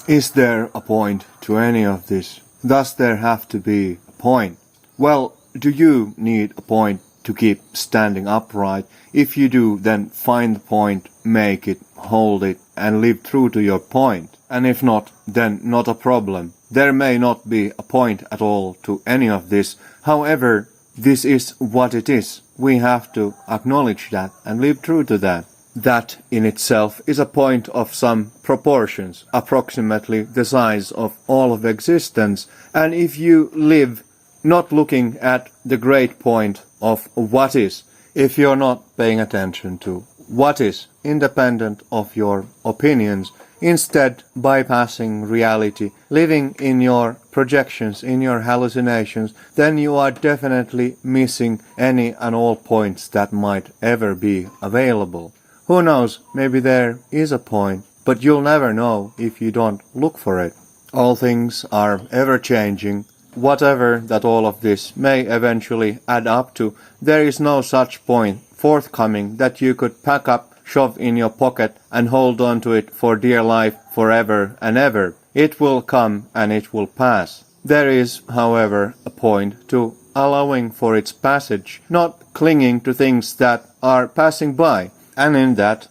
Is there a point to any of this? Does there have to be a point? Well, do you need a point to keep standing upright? If you do, then find the point, make it, hold it, and live true to your point. And if not, then not a problem. There may not be a point at all to any of this. However, this is what it is. We have to acknowledge that and live true to that. That in itself is a point of some proportions, approximately the size of all of existence. And if you live not looking at the great point of what is, if you're not paying attention to what is independent of your opinions, instead bypassing reality, living in your projections, in your hallucinations, then you are definitely missing any and all points that might ever be available. Who knows, maybe there is a point, but you'll never know if you don't look for it. All things are ever changing. Whatever that all of this may eventually add up to, there is no such point forthcoming that you could pack up, shove in your pocket, and hold on to it for dear life forever and ever. It will come and it will pass. There is, however, a point to allowing for its passage, not clinging to things that are passing by, and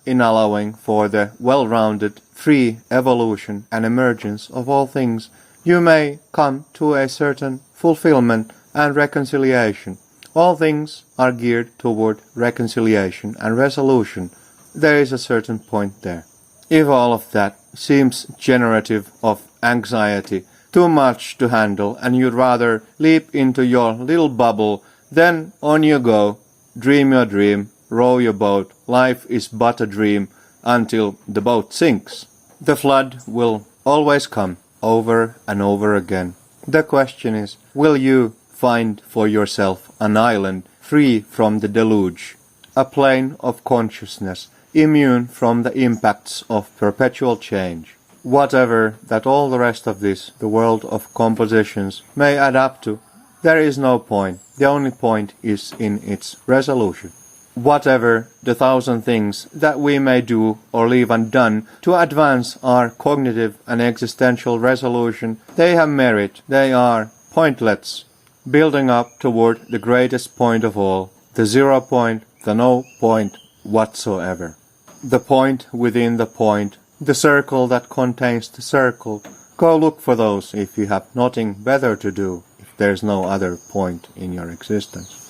in allowing for the well-rounded, free evolution and emergence of all things, you may come to a certain fulfillment and reconciliation. All things are geared toward reconciliation and resolution. There is a certain point there. If all of that seems generative of anxiety, too much to handle, and you'd rather leap into your little bubble, then on you go, dream your dream, row your boat. Life is but a dream until the boat sinks. The flood will always come, over and over again. The question is, will you find for yourself an island free from the deluge, a plane of consciousness, immune from the impacts of perpetual change? Whatever that all the rest of this, the world of compositions, may add up to, there is no point. The only point is in its resolution. Whatever the thousand things that we may do or leave undone to advance our cognitive and existential resolution, they have merit, they are pointlets, building up toward the greatest point of all, the 0 point, the no point whatsoever. The point within the point, the circle that contains the circle. Go look for those if you have nothing better to do, if there's no other point in your existence.